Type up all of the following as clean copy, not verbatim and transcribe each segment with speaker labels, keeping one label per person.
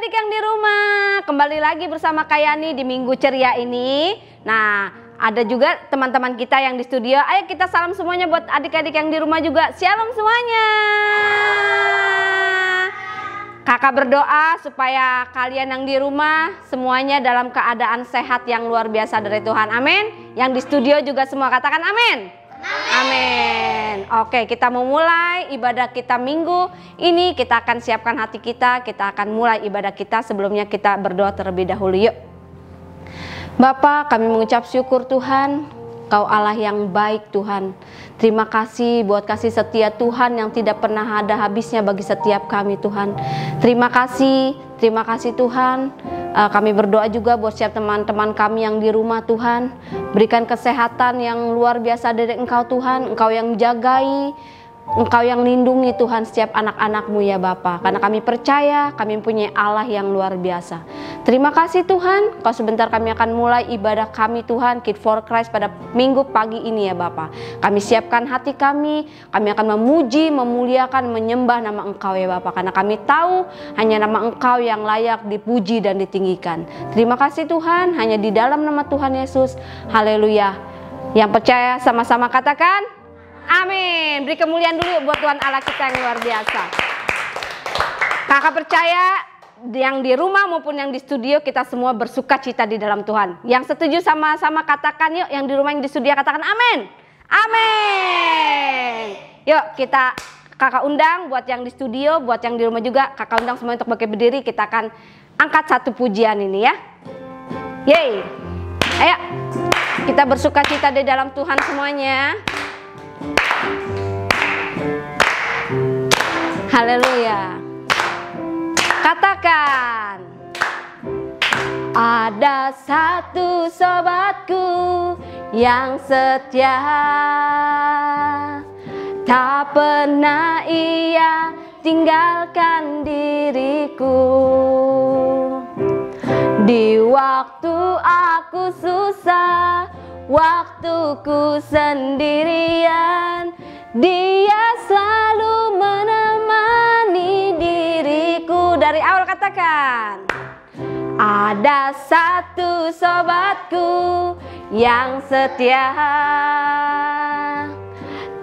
Speaker 1: adik-adik yang di rumah, kembali lagi bersama Kayani di Minggu Ceria ini. Nah, ada juga teman-teman kita yang di studio. Ayo kita salam semuanya buat adik-adik yang di rumah juga. Shalom semuanya. Kakak berdoa supaya kalian yang di rumah semuanya dalam keadaan sehat yang luar biasa dari Tuhan. Amin. Yang di studio juga semua katakan amin. Amin. Oke, kita mau mulai ibadah kita minggu ini. Kita akan siapkan hati kita. Kita akan mulai ibadah kita. Sebelumnya kita berdoa terlebih dahulu yuk. Bapa, kami mengucap syukur Tuhan, Kau Allah yang baik Tuhan. Terima kasih buat kasih setia Tuhan yang tidak pernah ada habisnya bagi setiap kami Tuhan. Terima kasih Tuhan. Kami berdoa juga buat setiap teman-teman kami yang di rumah Tuhan. Berikan kesehatan yang luar biasa dari Engkau Tuhan. Engkau yang jagai, Engkau yang lindungi Tuhan setiap anak-anak-Mu ya Bapa. Karena kami percaya kami punya Allah yang luar biasa. Terima kasih Tuhan. Kau sebentar kami akan mulai ibadah kami Tuhan, Kid for Christ pada minggu pagi ini ya Bapa. Kami siapkan hati kami akan memuji, memuliakan, menyembah nama Engkau ya Bapa. Karena kami tahu hanya nama Engkau yang layak dipuji dan ditinggikan. Terima kasih Tuhan, hanya di dalam nama Tuhan Yesus. Haleluya. Yang percaya sama-sama katakan amin. Beri kemuliaan dulu buat Tuhan Allah kita yang luar biasa. Kakak percaya yang di rumah maupun yang di studio kita semua bersuka cita di dalam Tuhan. Yang setuju sama-sama katakan yuk, yang di rumah yang di studio katakan amin. Amin. Yuk kita kakak undang buat yang di studio, buat yang di rumah juga kakak undang semua untuk bangkit berdiri. Kita akan angkat satu pujian ini ya. Yeay. Ayo kita bersuka cita di dalam Tuhan semuanya. Haleluya. Katakan, ada satu sobatku yang setia, tak pernah ia tinggalkan diriku. Di waktu aku susah, waktuku sendirian, Dia selalu menemani diriku. Dari awal katakan, ada satu sobatku yang setia,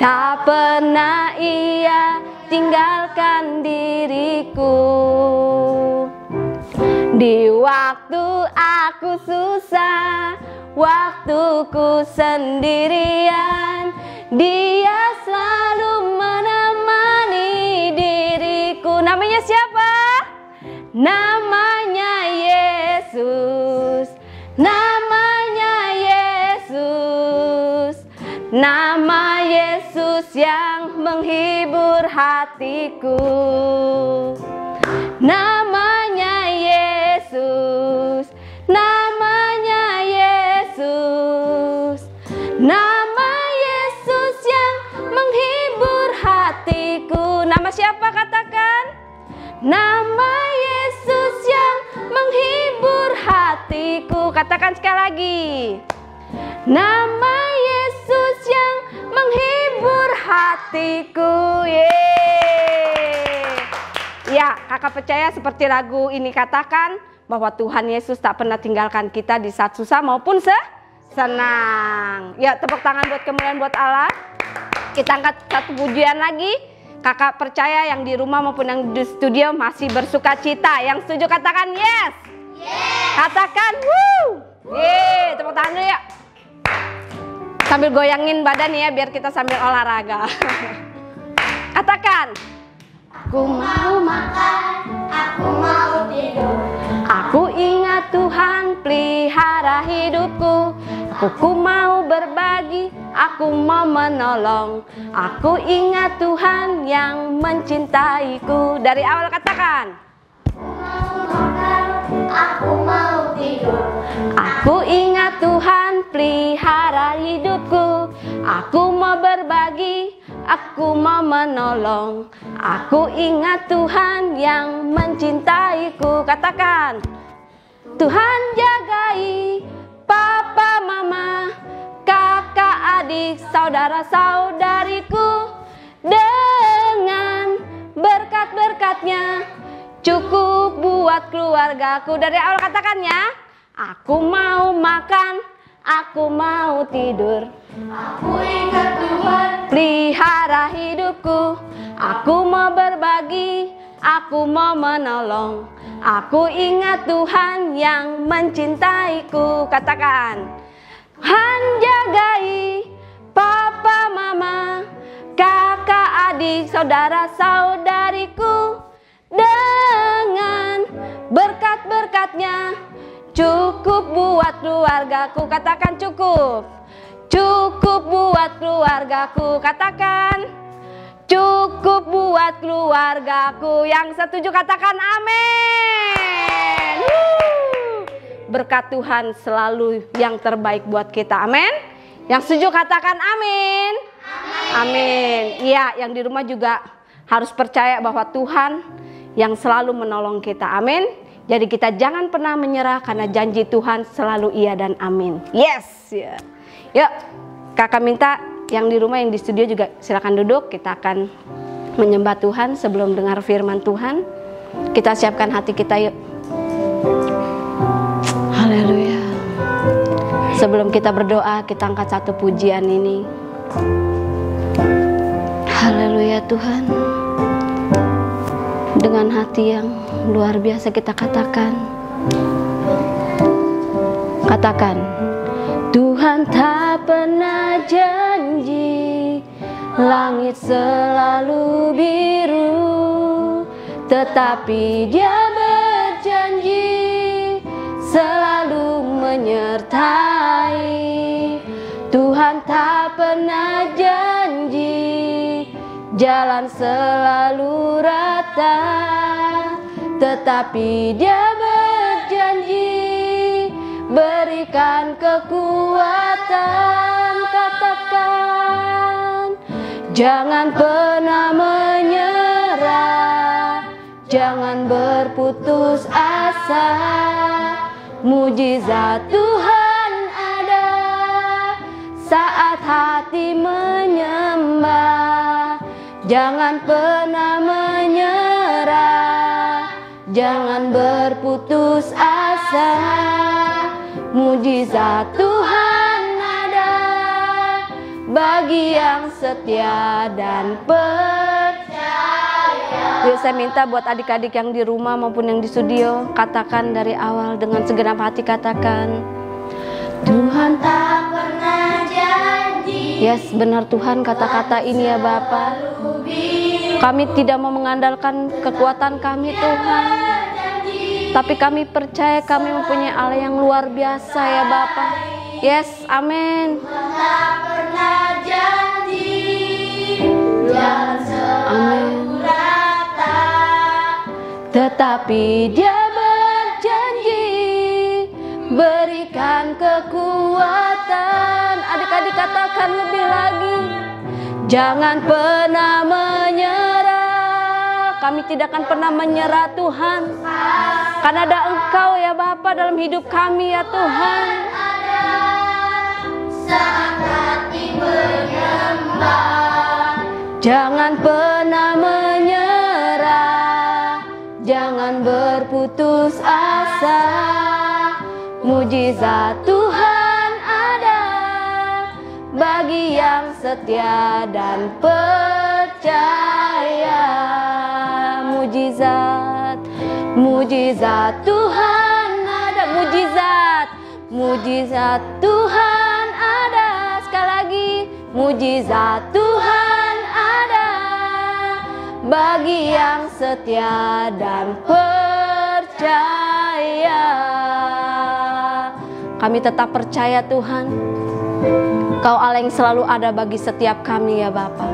Speaker 1: tak pernah ia tinggalkan diriku. Di waktu aku susah, waktuku sendirian, Dia selalu menemani diriku. Namanya siapa? Namanya Yesus. Namanya Yesus. Nama Yesus yang menghibur hatiku. Namanya Yesus. Namanya Yesus. Nama Yesus yang menghibur hatiku. Nama siapa katakan? Nama Yesus yang menghibur hatiku. Katakan sekali lagi. Nama Yesus yang menghibur hatiku. Yeay. Ya, kakak percaya seperti lagu ini katakan bahwa Tuhan Yesus tak pernah tinggalkan kita di saat susah maupun senang. Ya, tepuk tangan buat kemuliaan buat Allah. Kita angkat satu pujian lagi. Kakak percaya yang di rumah maupun yang di studio masih bersuka cita. Yang setuju katakan yes. Yes. Katakan woo. Yeay, tepuk tangan dulu ya. Sambil goyangin badan ya biar kita sambil olahraga. Katakan, aku mau makan, aku mau tidur. Aku ingat Tuhan pelihara hidupku. Aku mau berbagi, aku mau menolong. Aku ingat Tuhan yang mencintaiku. Dari awal katakan, aku mau makan, aku mau tidur. Aku ingat Tuhan pelihara hidupku. Aku mau berbagi, aku mau menolong. Aku ingat Tuhan yang mencintaiku. Katakan, Tuhan jagai papa, mama, kakak, adik, saudara-saudariku. Dengan berkat-berkatnya cukup buat keluargaku. Dari awal katakannya, aku mau makan, aku mau tidur,
Speaker 2: Aku ingat Tuhan,
Speaker 1: pelihara hidupku. Aku mau berbagi, aku mau menolong. Aku ingat Tuhan yang mencintaiku. Katakan, Tuhan jagai papa mama, kakak adik saudara saudariku. Dengan berkat-berkatnya cukup buat keluargaku. Katakan cukup. Cukup buat keluargaku. Katakan cukup buat keluargaku. Yang setuju katakan amin. Berkat Tuhan selalu yang terbaik buat kita. Amin. Yang setuju katakan amin. Amin. Iya, yang di rumah juga harus percaya bahwa Tuhan yang selalu menolong kita. Amin. Jadi kita jangan pernah menyerah karena janji Tuhan selalu iya dan amin. Yes. Ya. Yuk, kakak minta yang di rumah, yang di studio juga silakan duduk. Kita akan menyembah Tuhan sebelum dengar firman Tuhan. Kita siapkan hati kita yuk. Haleluya. Sebelum kita berdoa, kita angkat satu pujian ini. Haleluya Tuhan. Dengan hati yang luar biasa kita katakan. Katakan, Tuhan tak pernah janji langit selalu biru, tetapi Dia berjanji selalu menyertai. Tuhan tak pernah janji jalan selalu rata, tetapi Dia berjanji berikan kekuatan. Katakan, jangan pernah menyerah, jangan berputus asa. Mujizat Tuhan ada saat hati menyembah. Jangan pernah menyerah, jangan berputus asa. Mujizat Tuhan ada bagi yang setia dan percaya. Yuk, saya minta buat adik-adik yang di rumah maupun yang di studio, katakan dari awal dengan segenap hati, katakan, Tuhan tak pernah janji. Yes, benar Tuhan kata-kata ini ya Bapa. Kami tidak mau mengandalkan kekuatan kami Tuhan, tapi kami percaya kami mempunyai Allah yang luar biasa ya Bapa. Yes, amin.
Speaker 2: Tak pernah janji jalan selalu rata,
Speaker 1: tetapi Dia berjanji berikan kekuatan. Adik-adik katakan lebih lagi, jangan pernah menyerah. Kami tidak akan pernah menyerah Tuhan, karena ada Engkau ya Bapa dalam hidup kami ya Tuhan.
Speaker 2: saat hati menyembah.
Speaker 1: Jangan pernah menyerah, jangan berputus asa. Mujizat Tuhan ada bagi yang setia dan percaya. Mujizat, mujizat Tuhan ada. Mujizat Tuhan ada. Sekali lagi, mujizat Tuhan ada bagi yang setia dan percaya. Kami tetap percaya Tuhan, Kau Allah yang selalu ada bagi setiap kami ya Bapa.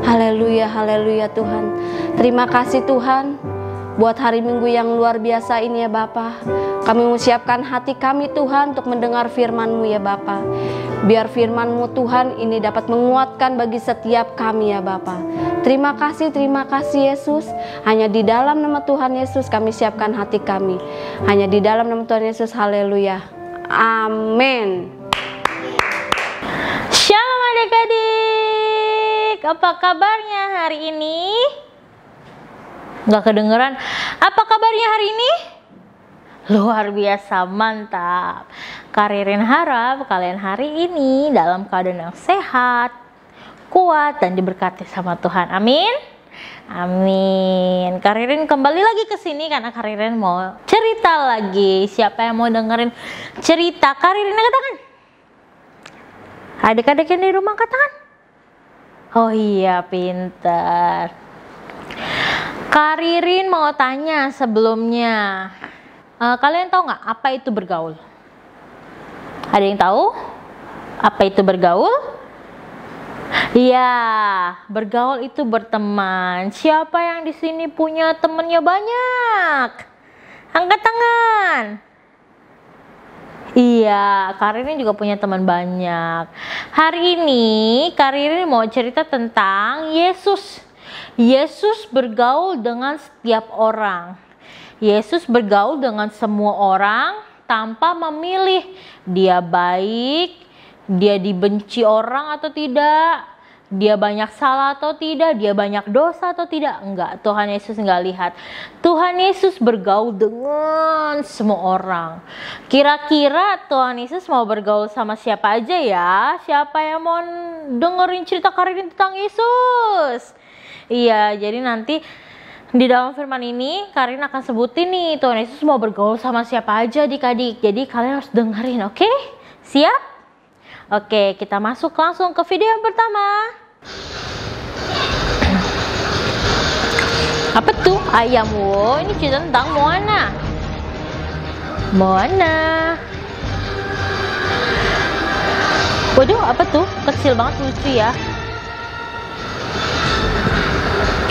Speaker 1: Haleluya, haleluya Tuhan. Terima kasih Tuhan buat hari Minggu yang luar biasa ini ya Bapa. Kami menyiapkan hati kami Tuhan untuk mendengar firman-Mu ya Bapa. Biar firman-Mu Tuhan ini dapat menguatkan bagi setiap kami ya Bapa. Terima kasih Yesus. Hanya di dalam nama Tuhan Yesus kami siapkan hati kami. Hanya di dalam nama Tuhan Yesus, haleluya. Amin.
Speaker 3: Shalom adik-adik, apa kabarnya hari ini? Gak kedengeran. Apa kabarnya hari ini? Luar biasa, mantap. Kak Ririn harap kalian hari ini dalam keadaan yang sehat, kuat, dan diberkati sama Tuhan. Amin. Amin. Kak Ririn kembali lagi ke sini karena Kak Ririn mau cerita lagi. Siapa yang mau dengerin cerita Kak Ririn, katakan. Adik-adik yang di rumah katakan. Oh iya, pintar. Kak Ririn mau tanya sebelumnya. Kalian tahu nggak apa itu bergaul? Ada yang tahu apa itu bergaul? Iya, bergaul itu berteman. Siapa yang di sini punya temennya banyak? Angkat tangan. Iya, Kak Ririn juga punya teman banyak. Hari ini Kak Ririn mau cerita tentang Yesus. Yesus bergaul dengan setiap orang. Yesus bergaul dengan semua orang tanpa memilih dia baik, dia dibenci orang atau tidak, dia banyak salah atau tidak, dia banyak dosa atau tidak. Enggak, Tuhan Yesus enggak lihat. Tuhan Yesus bergaul dengan semua orang. Kira-kira Tuhan Yesus mau bergaul sama siapa aja ya? Siapa yang mau dengerin cerita Kak Ririn tentang Yesus? Iya, jadi nanti di dalam firman ini Kak Ririn akan sebutin nih Tuhan Yesus mau bergaul sama siapa aja adik-adik. Jadi kalian harus dengerin, oke? Siap? Oke, kita masuk langsung ke video yang pertama. Apa tuh? Ayam. Wow, ini cerita tentang Moana. Moana. Waduh, apa tuh? Kecil banget, lucu ya.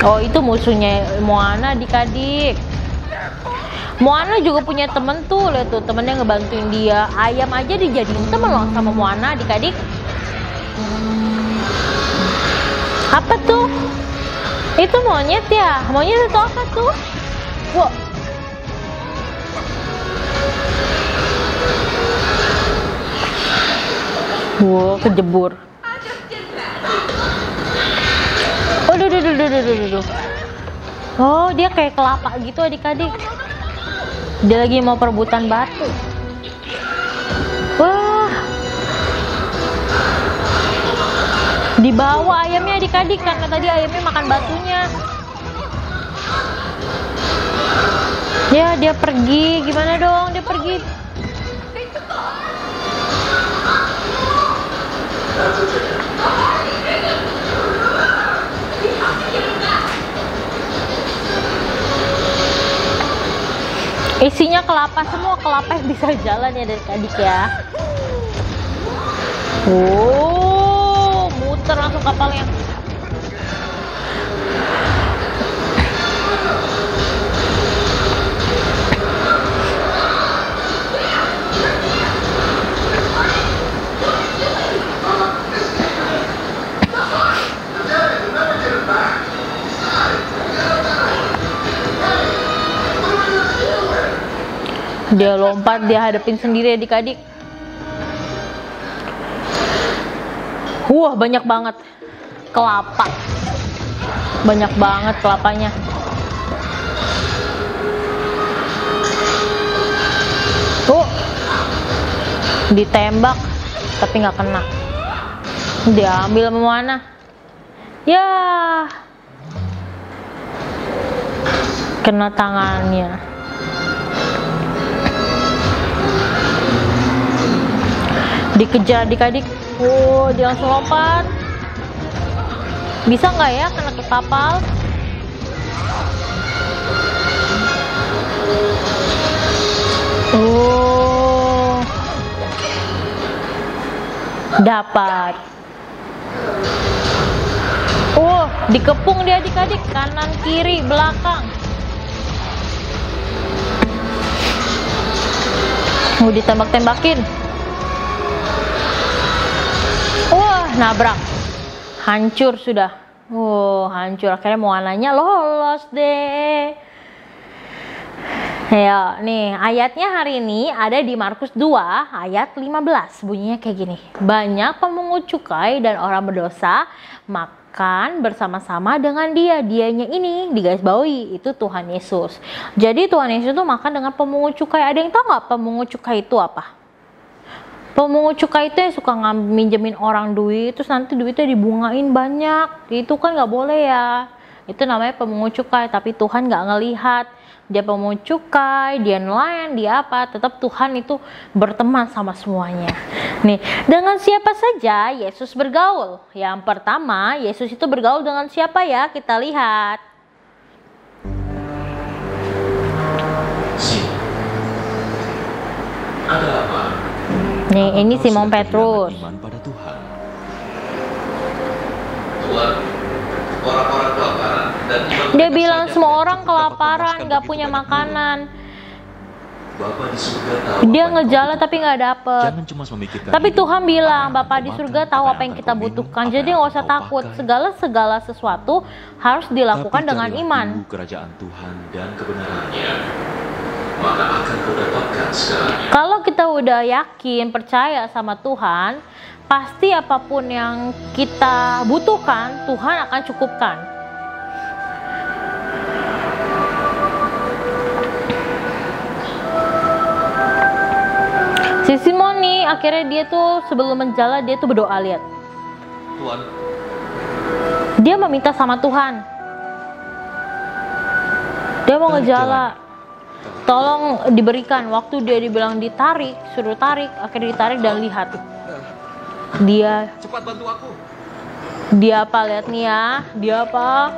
Speaker 3: Oh, itu musuhnya Moana, adik-adik. Moana juga punya temen tuh, lihat tuh temennya ngebantuin dia. Ayam aja dijadiin temen loh sama Moana, adik-adik. Apa tuh? Itu monyet ya? Monyet itu apa tuh? Wow. Wow, kejebur. Duh. Oh, dia kayak kelapa gitu adik-adik. Dia lagi mau perebutan batu. Wah. Dibawa ayamnya adik-adik karena tadi ayamnya makan batunya. Ya, dia pergi. Gimana dong? Dia pergi. Isinya kelapa semua, kelapa yang bisa jalan ya adik-adik ya. Oh, muter langsung kapalnya. Dia lompat, dia hadapin sendiri adik-adik. Wah, banyak banget kelapa. Banyak banget kelapanya. Ditembak, tapi nggak kena. Diambil sama Moana. Ya, kena tangannya. Dikejar adik-adik. Oh, dia langsung lompat. Bisa nggak ya kena ke kapal? Oh, dapat. Oh, dikepung dia adik-adik, kanan kiri belakang. Mau ditembak-tembakin. Wah, nabrak. Hancur sudah. Oh, hancur. Akhirnya Moananya lolos deh. Ya, nih ayatnya hari ini ada di Markus 2 ayat 15. Bunyinya kayak gini. Banyak pemungut cukai dan orang berdosa makan bersama-sama dengan dia. Dianya ini digarisbawahi itu Tuhan Yesus. Jadi Tuhan Yesus itu makan dengan pemungut cukai. Ada yang tahu nggak pemungut cukai itu apa? Pemungut cukai itu yang suka minjemin orang duit, terus nanti duitnya dibungain banyak. Itu kan nggak boleh ya. Itu namanya pemungut cukai. Tapi Tuhan nggak ngelihat dia pemungut cukai, dia nelayan, dia apa, tetap Tuhan itu berteman sama semuanya. Nih, dengan siapa saja Yesus bergaul? Yang pertama, Yesus itu bergaul dengan siapa ya? Kita lihat.
Speaker 4: Ada apa?
Speaker 3: Nih, ini Simon Petrus.
Speaker 4: Iman pada Tuhan. Tuhan, orang-orang kelaparan dan
Speaker 3: Dia bilang semua orang kelaparan, nggak punya makanan.
Speaker 4: Bapa di surga tahu
Speaker 3: Dia
Speaker 4: apa yang
Speaker 3: ngejala
Speaker 4: kau
Speaker 3: tapi nggak dapet.
Speaker 4: Jangan cuma memikirkan
Speaker 3: Tapi
Speaker 4: hidup,
Speaker 3: Tuhan bilang,
Speaker 4: apa yang
Speaker 3: Bapa
Speaker 4: kau
Speaker 3: di
Speaker 4: makan,
Speaker 3: surga tahu apa yang kita
Speaker 4: kau minum,
Speaker 3: butuhkan.
Speaker 4: apa
Speaker 3: Jadi
Speaker 4: yang
Speaker 3: nggak usah
Speaker 4: kau
Speaker 3: takut.
Speaker 4: pakai.
Speaker 3: Segala sesuatu harus dilakukan
Speaker 4: Tapi
Speaker 3: dengan
Speaker 4: carilah
Speaker 3: iman.
Speaker 4: dulu kerajaan Tuhan dan kebenarannya, maka akan kau dapatkan segalanya.
Speaker 3: Kalau kita udah yakin, percaya sama Tuhan, pasti apapun yang kita butuhkan, Tuhan akan cukupkan. Si Simon nih, akhirnya dia tuh sebelum menjala, dia tuh berdoa, lihat.
Speaker 4: Tuhan,
Speaker 3: Dia meminta sama Tuhan. Dia mau ngejala. Tolong diberikan. Waktu dia dibilang ditarik, suruh tarik, akhirnya ditarik dan lihat. Dia
Speaker 4: cepat bantu aku.
Speaker 3: apa, lihat nih ya. Dia apa?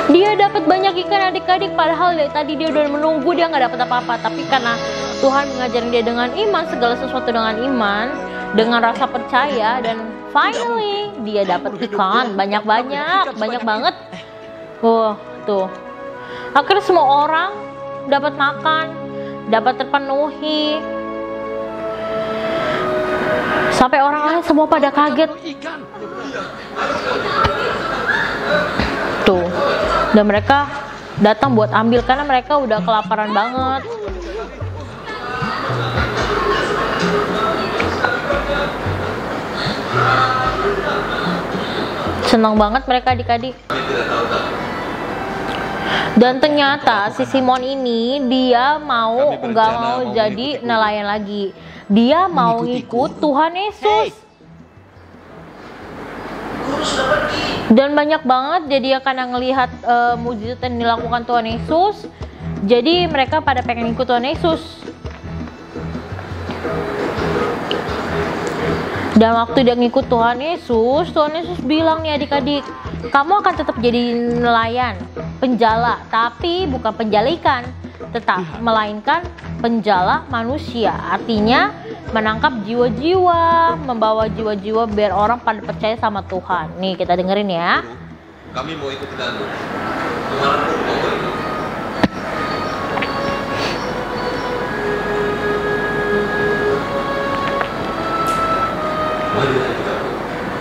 Speaker 3: Dia dapat banyak ikan adik-adik, padahal dari tadi dia udah menunggu, dia nggak dapat apa-apa. Tapi karena Tuhan mengajarin dia dengan iman, segala sesuatu dengan iman, dengan rasa percaya, dan finally dia dapat ikan banyak banget. Tuh. Akhirnya semua orang dapat makan, dapat terpenuhi. Sampai orang lain semua pada kaget. Tuh. Dan mereka datang buat ambil karena mereka udah kelaparan banget. Senang banget mereka adik-adik. Dan ternyata si Simon ini dia nggak mau jadi nelayan lagi. Dia mau ikut Tuhan Yesus. Dan banyak banget jadi karena ngelihat mujizat yang dilakukan Tuhan Yesus. Jadi mereka pada pengen ikut Tuhan Yesus. Dan waktu dia ngikut Tuhan Yesus bilang nih adik-adik, kamu akan tetap jadi nelayan, penjala, tapi bukan penjala ikan, melainkan penjala manusia. Artinya menangkap jiwa-jiwa, membawa jiwa-jiwa biar orang pada percaya sama Tuhan. Nih kita dengerin ya.
Speaker 4: Kami mau ikut denganmu. Kemana pun kau pergi. Marilah ikut aku.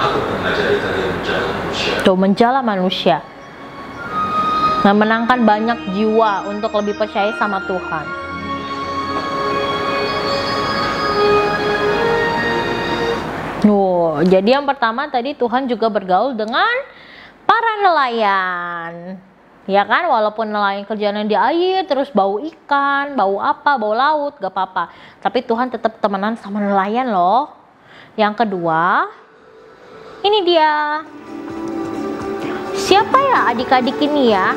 Speaker 4: Aku akan mengajari kalian menjala manusia.
Speaker 3: Tuh, menjala manusia. Memenangkan banyak jiwa untuk lebih percaya sama Tuhan. Jadi yang pertama tadi Tuhan juga bergaul dengan para nelayan. Ya kan, walaupun nelayan kerjanya di air, terus bau ikan, bau apa, bau laut, gak apa-apa. Tapi Tuhan tetap temenan sama nelayan loh. Yang kedua, ini dia. Siapa ya adik-adik ini ya?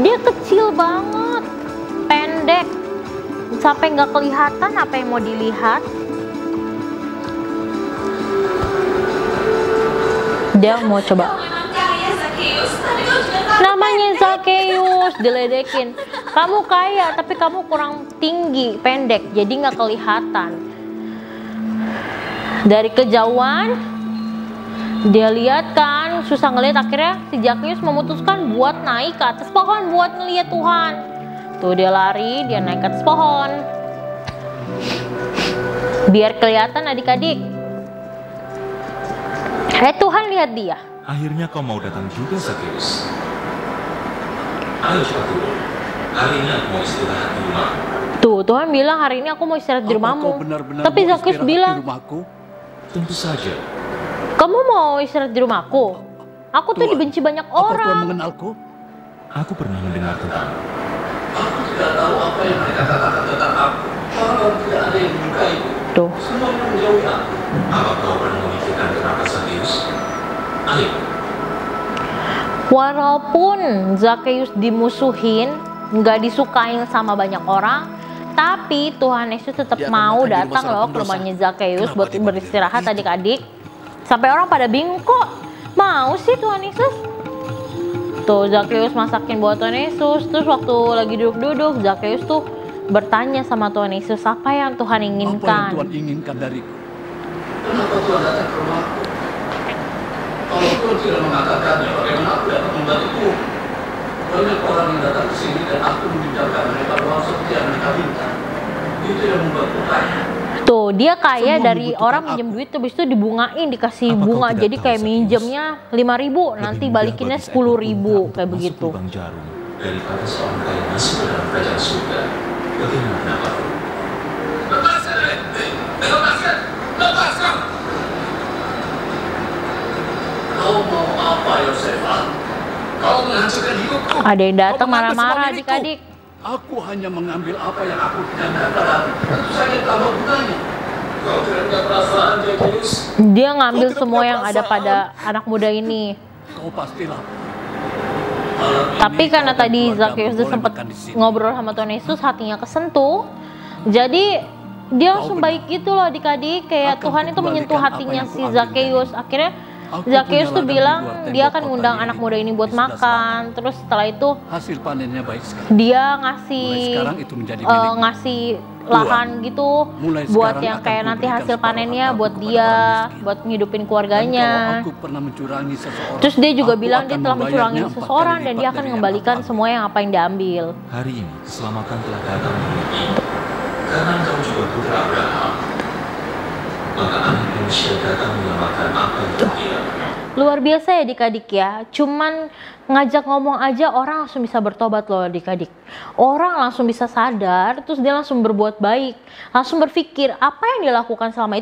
Speaker 3: Dia kecil banget, pendek, sampai nggak kelihatan apa yang mau dilihat. Dia mau coba. Namanya Zakheus, diledekin. Kamu kaya tapi kamu kurang tinggi, pendek, jadi nggak kelihatan. Dari kejauhan dia lihat kan, susah ngelihat, akhirnya si Zakheus memutuskan buat naik ke atas pohon buat ngelihat Tuhan. Tuh dia lari, dia naik ke atas pohon. Biar kelihatan adik-adik. Tuhan lihat dia.
Speaker 4: Akhirnya kau mau datang juga, Zakheus. Ayo cepat turun. Hari ini aku mau istirahat di rumah.
Speaker 3: Tuh, Tuhan bilang hari ini aku mau istirahat di rumahmu. Tapi Zakheus bilang,
Speaker 4: tentu saja.
Speaker 3: Kamu mau istirahat di rumahku? Aku tuh
Speaker 5: Tuhan,
Speaker 3: dibenci banyak
Speaker 5: apa Tuhan
Speaker 3: orang.
Speaker 5: mengenalku?
Speaker 4: Aku pernah mendengar tentang
Speaker 6: Aku tidak tahu apa yang mereka katakan tentang aku. Orang tidak ada yang menyukaiku.
Speaker 3: Tuh.
Speaker 6: Semuanya menjauhi aku.
Speaker 4: apa kau pernah memikirkan kenapa Zakheus? Ayo,
Speaker 3: Walaupun Zakheus dimusuhin, nggak disukain sama banyak orang, tapi Tuhan Yesus tetap
Speaker 5: Dia akan
Speaker 3: mau
Speaker 5: makan di rumah
Speaker 3: datang
Speaker 5: seorang
Speaker 3: loh ke
Speaker 5: pendosa.
Speaker 3: rumahnya Zakheus
Speaker 5: Kenapa
Speaker 3: buat
Speaker 5: dia panggil
Speaker 3: beristirahat
Speaker 5: begitu?
Speaker 3: adik-adik. Sampai orang pada bingung, kok mau sih Tuhan Yesus? Tuh Zakheus masakin buat Tuhan Yesus. Terus waktu lagi duduk-duduk, Zakheus tuh bertanya sama Tuhan Yesus, apa yang Tuhan
Speaker 5: Apa yang
Speaker 3: inginkan?
Speaker 5: Tuhan inginkan dariku?
Speaker 6: Kenapa Tuhan datang ke rumahku? Kalau Tuhan tidak mengatakannya, bagaimana aku dapat membantumu? Banyak orang yang datang ke sini dan aku meminjamkan mereka uang seperti yang mereka minta. Itu yang membuat kaya.
Speaker 3: Tuh dia kaya
Speaker 5: Semua
Speaker 3: dari
Speaker 5: membutuhkan
Speaker 3: orang
Speaker 5: aku.
Speaker 3: minjem duit, habis itu dibungain, dikasih
Speaker 4: Apa kau
Speaker 3: bunga.
Speaker 4: tidak
Speaker 3: Jadi
Speaker 4: tahu,
Speaker 3: kayak
Speaker 4: Zakheus?
Speaker 3: minjemnya 5.000,
Speaker 4: lebih
Speaker 3: nanti
Speaker 4: mudah
Speaker 3: balikinnya
Speaker 4: bagi seekor
Speaker 3: 10.000
Speaker 4: unta
Speaker 3: kayak
Speaker 4: masuk
Speaker 3: begitu.
Speaker 4: lubang jarum daripada seorang kaya masuk ke dalam kerajaan surga. Bagaimana pendapatmu?
Speaker 6: Lepaskan! Lepaskan! Lepaskan! Kau mau apa, Yosefat? Kau menghancurkan hidupku.
Speaker 3: Ada yang datang
Speaker 5: Kau mengambil
Speaker 3: marah-marah
Speaker 5: semua milikku.
Speaker 3: adik-adik.
Speaker 5: Aku hanya mengambil apa
Speaker 6: Apa yang aku pinjamkan padamu? Tentu saja tambah bunganya. Kau tidak punya perasaan, Zakheus.
Speaker 3: Dia ngambil
Speaker 5: Kau tidak
Speaker 3: semua
Speaker 5: punya
Speaker 3: yang ada
Speaker 5: perasaan.
Speaker 3: pada anak muda ini.
Speaker 5: Kau pastilah.
Speaker 3: Tapi
Speaker 5: Ini
Speaker 3: karena
Speaker 5: kau dan
Speaker 3: tadi
Speaker 5: keluargamu
Speaker 3: Zakheus udah
Speaker 5: boleh
Speaker 3: sempat
Speaker 5: makan di sini.
Speaker 3: ngobrol sama Tuhan Yesus, hatinya kesentuh. Jadi dia
Speaker 5: Kau
Speaker 3: langsung
Speaker 5: benar.
Speaker 3: baik gitu loh adik-adik. Kayak
Speaker 5: Akan
Speaker 3: Tuhan itu
Speaker 5: kukembalikan
Speaker 3: menyentuh
Speaker 5: apa
Speaker 3: hatinya
Speaker 5: yang
Speaker 3: si
Speaker 5: kuambil
Speaker 3: Zakheus.
Speaker 5: darimu.
Speaker 3: Akhirnya
Speaker 5: Aku
Speaker 3: Zakheus
Speaker 5: punya
Speaker 3: tuh
Speaker 5: ladang
Speaker 3: bilang
Speaker 5: di luar
Speaker 3: dia
Speaker 5: tembok
Speaker 3: akan
Speaker 5: kota
Speaker 3: ngundang
Speaker 5: ini,
Speaker 3: anak muda ini buat
Speaker 5: di sebelah
Speaker 3: makan. Terus setelah itu
Speaker 5: Hasil panennya baik sekali.
Speaker 3: dia ngasih
Speaker 5: Mulai sekarang itu menjadi milikmu.
Speaker 3: ngasih lahan gitu
Speaker 5: Mulai
Speaker 3: buat
Speaker 5: sekarang
Speaker 3: yang
Speaker 5: akan
Speaker 3: kayak nanti
Speaker 5: kuberikan
Speaker 3: hasil
Speaker 5: separuh
Speaker 3: panennya
Speaker 5: hartaku
Speaker 3: buat
Speaker 5: kepada
Speaker 3: dia,
Speaker 5: orang miskin.
Speaker 3: buat ngidupin
Speaker 5: Dan
Speaker 3: keluarganya.
Speaker 5: kalau aku pernah mencurangi seseorang,
Speaker 3: Terus dia juga
Speaker 5: aku
Speaker 3: bilang
Speaker 5: akan
Speaker 3: dia telah
Speaker 5: membayarnya
Speaker 3: mencurangin
Speaker 5: 4
Speaker 3: seseorang
Speaker 5: kali
Speaker 3: dan
Speaker 5: lipat
Speaker 3: dia akan
Speaker 5: dari yang
Speaker 3: mengembalikan
Speaker 5: aku
Speaker 3: semua yang apa yang diambil.
Speaker 4: Hari ini keselamatan telah datang di bumi ini. Karena engkau juga putra Abraham. Maka anak manusia datang menyelamatkan apa yang terhilang.
Speaker 3: Luar biasa ya adik-adik ya. Cuman ngajak ngomong aja orang langsung bisa bertobat loh adik-adik. Orang langsung bisa sadar, terus dia langsung berbuat baik. Langsung berpikir apa yang dia lakukan selama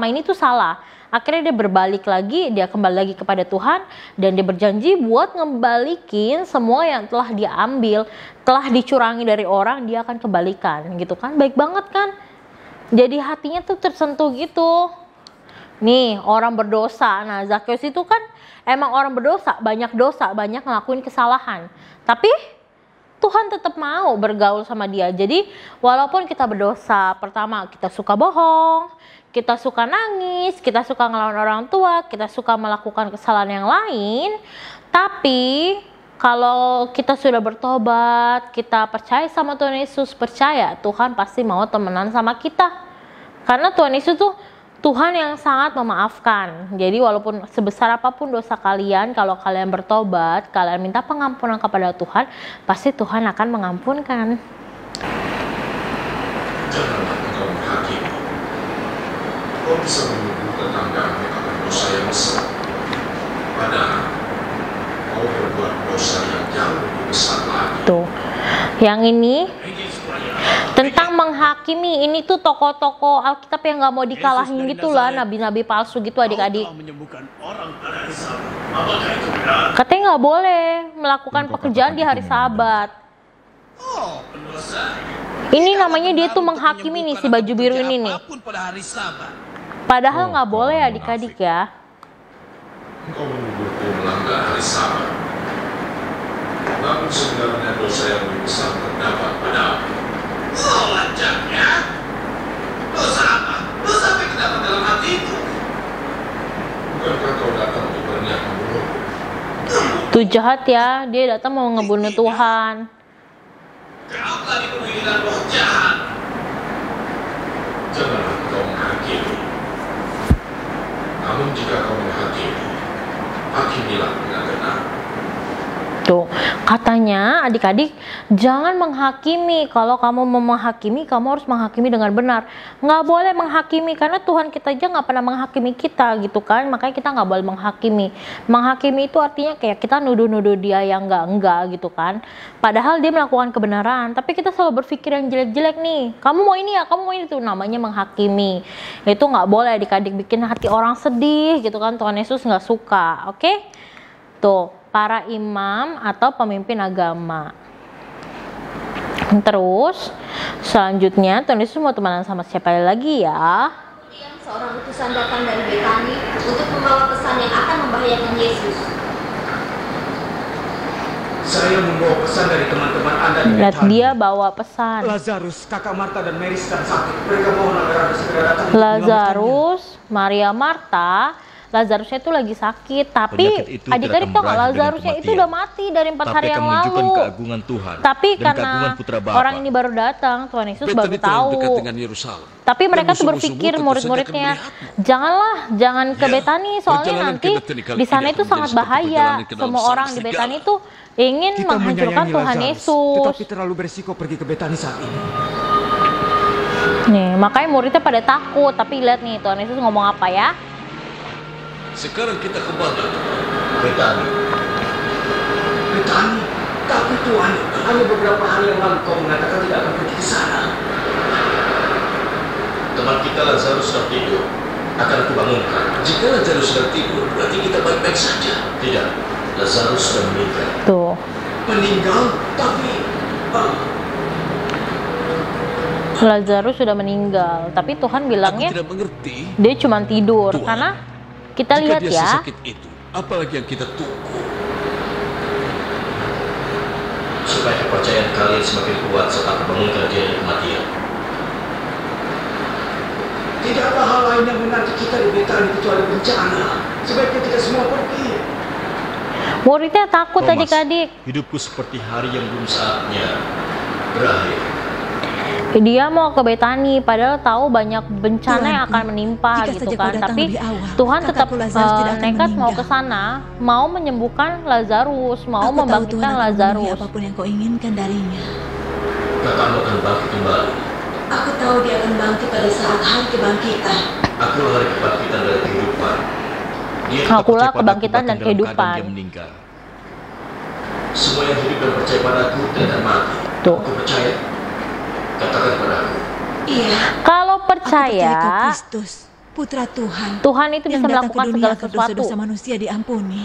Speaker 3: ini tuh salah. Akhirnya dia berbalik lagi, dia kembali lagi kepada Tuhan. Dan dia berjanji buat ngembalikin semua yang telah dia ambil, telah dicurangi dari orang, dia akan kembalikan gitu kan. Baik banget kan. Jadi hatinya tuh tersentuh gitu. Nih orang berdosa. Nah Zakheus itu kan emang orang berdosa, banyak ngelakuin kesalahan. Tapi Tuhan tetap mau bergaul sama dia. Jadi walaupun kita berdosa, pertama kita suka bohong, kita suka nangis, kita suka ngelawan orang tua, kita suka melakukan kesalahan yang lain. Tapi kalau kita sudah bertobat, kita percaya sama Tuhan Yesus, percaya Tuhan pasti mau temenan sama kita. Karena Tuhan Yesus tuh Tuhan yang sangat memaafkan. Jadi walaupun sebesar apapun dosa kalian, kalau kalian bertobat, kalian minta pengampunan kepada Tuhan, pasti Tuhan akan mengampunkan.
Speaker 6: Janganlah engkau menghakimi. Kau bisa menuduh tetanggamu akan dosa yang besar. Padahal kau berbuat dosa yang jauh lebih besar lagi.
Speaker 3: Tuh. Yang ini tentang menghakimi, ini tuh tokoh-tokoh Alkitab yang nggak mau dikalahin
Speaker 5: Yesus dari
Speaker 3: gitu lah,
Speaker 5: Nazaret.
Speaker 3: nabi-nabi palsu gitu adik-adik.
Speaker 5: Kau telah menyembuhkan orang
Speaker 6: Pada Sabat. Apakah itu benar?
Speaker 3: Katanya nggak boleh melakukan
Speaker 4: Engkau
Speaker 3: pekerjaan
Speaker 4: katakan
Speaker 3: di hari
Speaker 4: itu memang
Speaker 3: Sabat.
Speaker 6: Oh, pendosa.
Speaker 3: Ini namanya dia tuh menghakimi nih si baju biru ini nih.
Speaker 5: pada hari Sabat.
Speaker 3: Padahal
Speaker 4: Oh,
Speaker 3: nggak
Speaker 4: kau
Speaker 3: boleh
Speaker 4: orang
Speaker 3: adik-adik
Speaker 4: munafik.
Speaker 3: ya.
Speaker 6: Engkau menuduhku melanggar hari Sabat. Namun sebenarnya dosa yang lebih besar terdapat padamu. Oh, lancangnya. Dosa apa? Dosa apa yang terdapat dalam hatimu? Bukankah kau datang untuk berniat membunuhku?
Speaker 3: Tuh jahat ya, dia datang mau ngebunuh Tuhan.
Speaker 6: Kau telah dipenuhi dengan roh jahat. Janganlah kau menghakimi. Namun jika kau menghakimi, hakimilah dengan benar.
Speaker 3: Tuh, katanya adik-adik jangan menghakimi. Kalau kamu mau menghakimi, kamu harus menghakimi dengan benar. Nggak boleh menghakimi karena Tuhan kita aja nggak pernah menghakimi kita gitu kan. Makanya kita nggak boleh menghakimi. Menghakimi itu artinya kayak kita nuduh-nuduh dia yang enggak gitu kan. Padahal dia melakukan kebenaran, tapi kita selalu berpikir yang jelek-jelek nih. Kamu mau ini ya, kamu mau itu, namanya menghakimi. Itu nggak boleh adik-adik, bikin hati orang sedih gitu kan. Tuhan Yesus nggak suka, oke? Tuh. Para imam atau pemimpin agama. Terus selanjutnya Tuhan Yesus mau temenan sama siapa lagi ya?
Speaker 2: Kemudian seorang utusan datang dari Betani untuk membawa pesan yang akan membahayakan Yesus.
Speaker 6: Saya membawa pesan dari teman-teman Anda di
Speaker 3: Lihat
Speaker 6: Betani.
Speaker 3: dia bawa pesan.
Speaker 6: Lazarus, kakak Marta dan Mary sedang sakit. Mereka mohon agar Anda segera datang untuk
Speaker 3: Lazarus, Maria, Marta. Lazarusnya itu lagi sakit, tapi
Speaker 7: Penyakit itu
Speaker 3: adik-adik
Speaker 7: tidak
Speaker 3: tahu
Speaker 7: akan
Speaker 3: nggak
Speaker 7: berakhir dengan
Speaker 3: Lazarusnya itu
Speaker 7: kematian.
Speaker 3: udah mati dari 4 hari yang lalu.
Speaker 7: Keagungan Tuhan
Speaker 3: Tapi
Speaker 7: dan
Speaker 3: karena
Speaker 7: keagungan Putra Bapa.
Speaker 3: orang ini baru datang, Tuhan Yesus baru
Speaker 5: Betani terlalu dekat
Speaker 3: tahu.
Speaker 5: dengan Yerusalem.
Speaker 3: Tapi mereka
Speaker 5: Dan
Speaker 3: tuh
Speaker 5: musuh-musuhmu
Speaker 3: berpikir
Speaker 5: tentu
Speaker 3: murid-muridnya,
Speaker 5: saja akan
Speaker 3: jangan ke
Speaker 5: Ya,
Speaker 3: Betani soalnya
Speaker 5: perjalanan
Speaker 3: nanti
Speaker 5: ke Betani kali
Speaker 3: di sana
Speaker 5: ini
Speaker 3: itu
Speaker 5: akan
Speaker 3: sangat
Speaker 5: menjadi seperti
Speaker 3: bahaya.
Speaker 5: perjalanan ke dalam
Speaker 3: Semua
Speaker 5: sana
Speaker 3: orang di
Speaker 5: serigala.
Speaker 3: Betani itu ingin
Speaker 6: Kita
Speaker 3: menghancurkan
Speaker 6: menyayangi
Speaker 3: Tuhan
Speaker 6: Lazarus,
Speaker 3: Yesus.
Speaker 6: tetapi terlalu berisiko pergi ke Betani saat ini.
Speaker 3: Nih, makanya muridnya pada takut. Tapi lihat nih, Tuhan Yesus ngomong apa ya?
Speaker 5: Sekarang kita kembali.
Speaker 6: Betani. Betani? Tapi Tuhan, hanya beberapa hari yang lalu kau mengatakan tidak akan pergi ke sana.
Speaker 4: Teman kita Lazarus sudah tidur. Akan aku bangunkan. Jika Lazarus sudah tidur, berarti kita baik-baik saja. Tidak, Lazarus sudah meninggal.
Speaker 3: Tuh.
Speaker 6: Meninggal? Tapi...
Speaker 3: Lazarus sudah meninggal, tapi Tuhan
Speaker 5: Aku
Speaker 3: bilangnya
Speaker 5: tidak mengerti.
Speaker 3: dia cuma tidur.
Speaker 5: Tuhan,
Speaker 3: Karena kita
Speaker 5: jika
Speaker 3: lihat
Speaker 5: dia
Speaker 3: ya,
Speaker 5: sesakit itu, apalagi yang kita tunggu?
Speaker 4: Supaya kepercayaan kalian semakin kuat saat aku bangunkan dia dari kematian.
Speaker 6: Tidak ada hal lain yang menanti kita di Betani kecuali bencana. Sebaiknya kita semua pergi.
Speaker 3: muridnya takut
Speaker 7: Thomas,
Speaker 3: adik-adik.
Speaker 7: hidupku seperti hari yang belum
Speaker 4: Saatnya berakhir.
Speaker 3: Dia mau ke Betani padahal tahu banyak bencana yang
Speaker 8: Tuanku,
Speaker 3: akan menimpa
Speaker 8: jika
Speaker 3: gitu
Speaker 8: saja kau
Speaker 3: kan.
Speaker 8: datang
Speaker 3: Tapi
Speaker 8: lebih awal,
Speaker 3: Tuhan tetap
Speaker 8: kakakku Lazarus tidak akan
Speaker 3: nekat mau
Speaker 8: meninggal.
Speaker 3: ke sana, mau menyembuhkan Lazarus, mau
Speaker 8: Aku tahu Tuhan
Speaker 3: membangkitkan
Speaker 8: akan memenuhi
Speaker 3: Lazarus.
Speaker 8: apapun yang kau inginkan darinya.
Speaker 4: Kakakmu akan bangkit kembali.
Speaker 2: Aku tahu dia akan bangkit pada saat hari kebangkitan.
Speaker 4: Akulah hari kebangkitan dari kehidupan.
Speaker 7: Dia tetap
Speaker 3: Akulah
Speaker 7: percaya padaku
Speaker 3: kebangkitan
Speaker 7: bahkan
Speaker 3: dan
Speaker 7: dalam
Speaker 3: kehidupan.
Speaker 7: keadaan dia meninggal.
Speaker 4: Semua yang hidup dan percaya padaku tidak akan mati.
Speaker 3: Tuh.
Speaker 4: Aku percaya. Katakan padaku.
Speaker 2: Iya,
Speaker 3: Kalau
Speaker 8: Aku percaya kau
Speaker 3: percaya,
Speaker 8: Kristus, Putra Tuhan,
Speaker 3: Tuhan itu
Speaker 8: yang
Speaker 3: bisa
Speaker 8: datang ke
Speaker 3: melakukan
Speaker 8: dunia
Speaker 3: segala
Speaker 8: agar
Speaker 3: sesuatu.
Speaker 8: dosa-dosa manusia diampuni.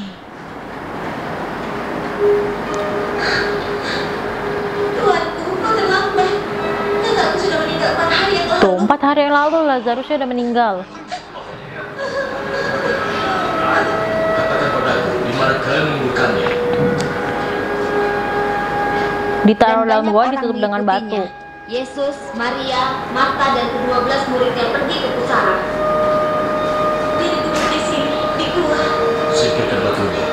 Speaker 2: Tuanku, kau terlambat. Kakakku sudah meninggal 4 hari yang lalu.
Speaker 3: Tuh, 4 hari yang lalu Lazarusnya udah meninggal.
Speaker 4: Katakan padaku, di mana kalian menguburkannya?
Speaker 3: Ditaruh
Speaker 2: Dan
Speaker 3: dalam
Speaker 2: banyak
Speaker 3: gua
Speaker 2: orang
Speaker 3: ditutup dengan batu.
Speaker 2: mengikutinya. Yesus, Maria, Marta, dan ke-12 muridnya pergi ke pusara. Dia dikubur di sini, di gua.
Speaker 4: Singkirkan batunya.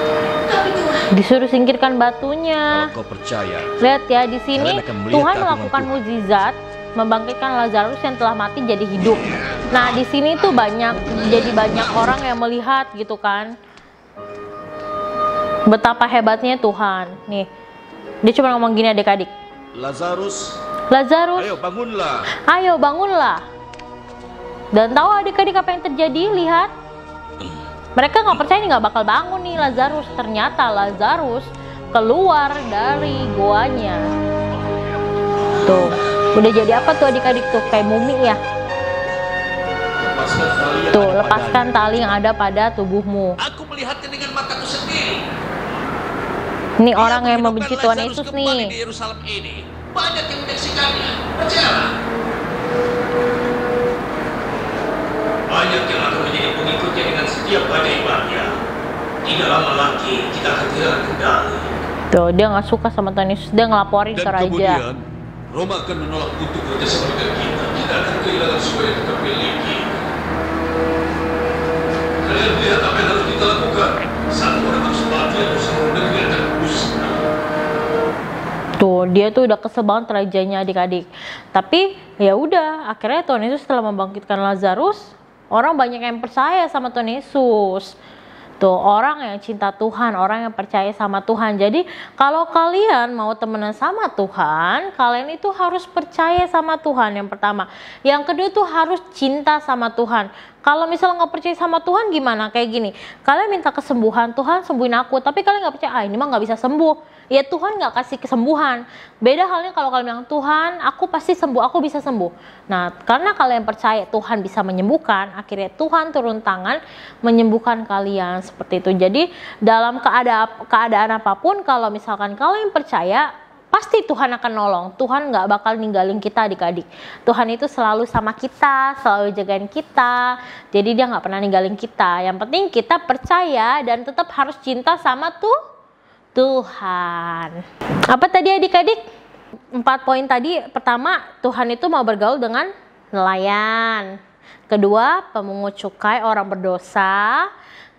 Speaker 2: Tapi Tuhan,
Speaker 3: Disuruh singkirkan batunya.
Speaker 7: Kalau kau percaya,
Speaker 3: Lihat ya di sini
Speaker 7: Kalian akan melihat
Speaker 3: Tuhan
Speaker 7: keagungan
Speaker 3: melakukan
Speaker 7: Tuhan.
Speaker 3: mukjizat membangkitkan Lazarus yang telah mati jadi hidup. Nah di sini tuh jadi banyak orang yang melihat gitu kan betapa hebatnya Tuhan. Nih dia cuma ngomong gini adik-adik,
Speaker 7: Lazarus,
Speaker 3: Lazarus,
Speaker 7: ayo bangunlah.
Speaker 3: ayo bangunlah. Dan tahu adik-adik apa yang terjadi? Lihat, mereka nggak percaya ini nggak bakal bangun nih Lazarus. Ternyata Lazarus keluar dari goanya. Tuh, udah jadi apa tuh adik-adik tuh? Kayak mumi ya.
Speaker 7: Lepaskan tali yang
Speaker 3: Tuh,
Speaker 7: ada
Speaker 3: lepaskan tali yang ada pada tubuhmu.
Speaker 5: Aku melihatnya dengan mataku sendiri.
Speaker 3: Ini
Speaker 5: Dia
Speaker 3: orang yang
Speaker 5: menghidupkan
Speaker 3: membenci Tuhan
Speaker 5: Lazarus
Speaker 3: Yesus
Speaker 5: kembali di
Speaker 3: nih.
Speaker 5: Yerusalem ini. Banyak yang menyaksikannya. Percayalah.
Speaker 4: Banyak yang akan menjadi pengikutnya dengan setiap keajaibannya. Tidak lama lagi kita akan kehilangan kendali.
Speaker 3: Tuh, dia nggak suka sama Tuhan Yesus. Dia ngelaporin ke
Speaker 5: Dan
Speaker 3: raja.
Speaker 5: kemudian Roma akan menolak untuk
Speaker 4: Bekerjasama dengan kita, kita akan kehilangan semua yang kita miliki. Kalian lihat apa yang harus kita lakukan. Satu orang harus mati atau seluruh negeri akan musnah.
Speaker 3: Tuh, dia tuh udah kesel banget rajanya adik-adik. Tapi ya udah, akhirnya Tuhan Yesus setelah membangkitkan Lazarus, orang banyak yang percaya sama Tuhan Yesus. Tuh, orang yang cinta Tuhan, orang yang percaya sama Tuhan. Jadi kalau kalian mau temenan sama Tuhan, kalian itu harus percaya sama Tuhan yang pertama. Yang kedua tuh harus cinta sama Tuhan. Kalau misalnya nggak percaya sama Tuhan gimana? Kayak gini, kalian minta kesembuhan, Tuhan sembuhin aku, tapi kalian nggak percaya, ini mah nggak bisa sembuh. Ya Tuhan nggak kasih kesembuhan. Beda halnya kalau kalian bilang, Tuhan aku pasti sembuh, aku bisa sembuh. Nah, karena kalian percaya Tuhan bisa menyembuhkan, akhirnya Tuhan turun tangan menyembuhkan kalian seperti itu. Jadi dalam keadaan apapun, kalau misalkan kalian percaya, pasti Tuhan akan nolong. Tuhan nggak bakal ninggalin kita adik-adik. Tuhan itu selalu sama kita, selalu jagain kita. Jadi dia nggak pernah ninggalin kita. Yang penting kita percaya dan tetap harus cinta sama Tuhan. Apa tadi adik-adik? 4 poin tadi. Pertama, Tuhan itu mau bergaul dengan nelayan. Kedua, pemungut cukai, orang berdosa.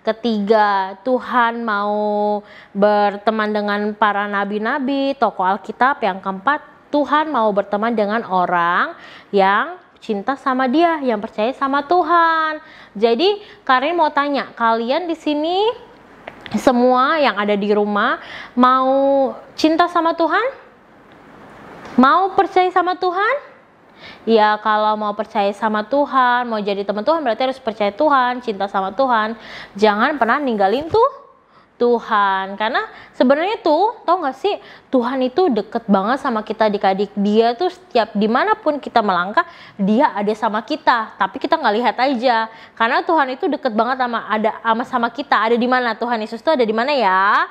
Speaker 3: Ketiga, Tuhan mau berteman dengan para nabi-nabi, tokoh Alkitab. Yang keempat, Tuhan mau berteman dengan orang yang cinta sama Dia, yang percaya sama Tuhan. Jadi, Karin mau tanya, kalian di sini semua yang ada di rumah mau cinta sama Tuhan? Mau percaya sama Tuhan? Ya, kalau mau percaya sama Tuhan, mau jadi teman Tuhan, berarti harus percaya Tuhan, cinta sama Tuhan. Jangan pernah ninggalin Tuhan. Karena sebenarnya tau gak sih, Tuhan itu deket banget sama kita adik-adik. Dia tuh setiap dimanapun kita melangkah, dia ada sama kita. Tapi kita nggak lihat aja. Karena Tuhan itu deket banget sama kita. Ada di mana? Tuhan Yesus tuh ada di mana ya?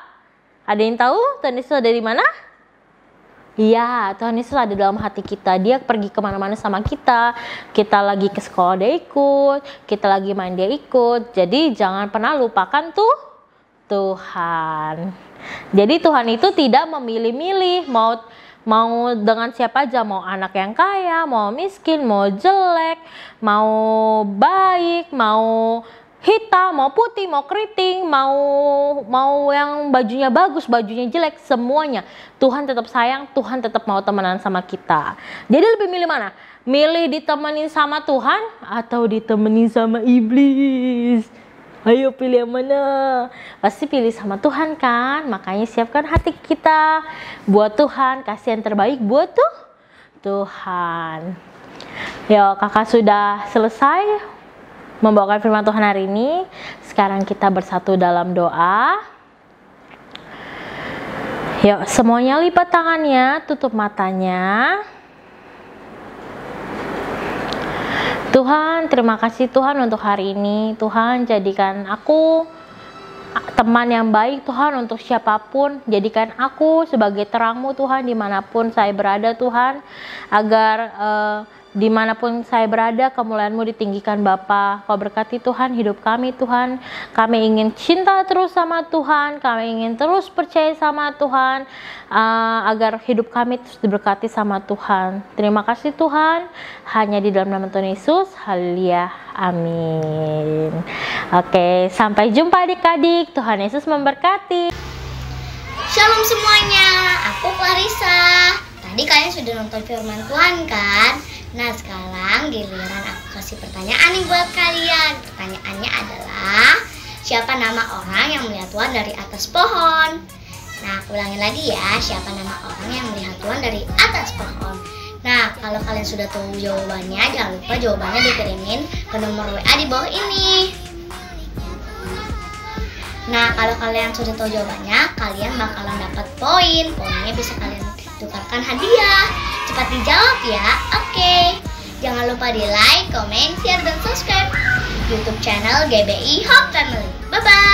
Speaker 3: Ada yang tahu Tuhan Yesus ada di mana? Iya, Tuhan Yesus ada dalam hati kita. Dia pergi kemana-mana sama kita. Kita lagi ke sekolah dia ikut, kita lagi main dia ikut. Jadi jangan pernah lupakan Tuhan. Jadi Tuhan itu tidak memilih-milih, mau dengan siapa aja, mau anak yang kaya, mau miskin, mau jelek, mau baik, mau hitam, mau putih, mau keriting, mau yang bajunya bagus, bajunya jelek, semuanya Tuhan tetap sayang, Tuhan tetap mau temenan sama kita. Jadi lebih milih mana? Milih ditemenin sama Tuhan atau ditemenin sama iblis? Ayo pilih yang mana? Pasti pilih sama Tuhan kan? Makanya siapkan hati kita buat Tuhan, kasih yang terbaik buat Tuhan. Yo, kakak sudah selesai membawakan firman Tuhan hari ini. Sekarang kita bersatu dalam doa. Yuk, semuanya lipat tangannya, tutup matanya. Tuhan, terima kasih Tuhan untuk hari ini. Tuhan, jadikan aku teman yang baik Tuhan untuk siapapun. Jadikan aku sebagai terang-Mu Tuhan dimanapun saya berada Tuhan. Agar dimanapun saya berada, kemuliaan-Mu ditinggikan Bapa. Kau berkati Tuhan hidup kami Tuhan. Kami ingin cinta terus sama Tuhan. Kami ingin terus percaya sama Tuhan. Agar hidup kami terus diberkati sama Tuhan. Terima kasih Tuhan. Hanya di dalam nama Tuhan Yesus. Haleluya. Amin. Oke, sampai jumpa adik-adik. Tuhan Yesus memberkati.
Speaker 2: Shalom semuanya, aku Clarissa. Tadi kalian sudah nonton firman Tuhan kan? Nah sekarang giliran aku kasih pertanyaan nih buat kalian. Pertanyaannya adalah, siapa nama orang yang melihat Tuhan dari atas pohon? Nah aku ulangin lagi ya, siapa nama orang yang melihat Tuhan dari atas pohon? Nah kalau kalian sudah tahu jawabannya, jangan lupa jawabannya dikirimin ke nomor WA di bawah ini. Nah kalau kalian sudah tahu jawabannya, kalian bakalan dapat poin. Poinnya bisa kalian tukarkan hadiah. Cepat dijawab ya. Oke. Jangan lupa di like, comment, share, dan subscribe YouTube channel GBI Hope Family. Bye bye.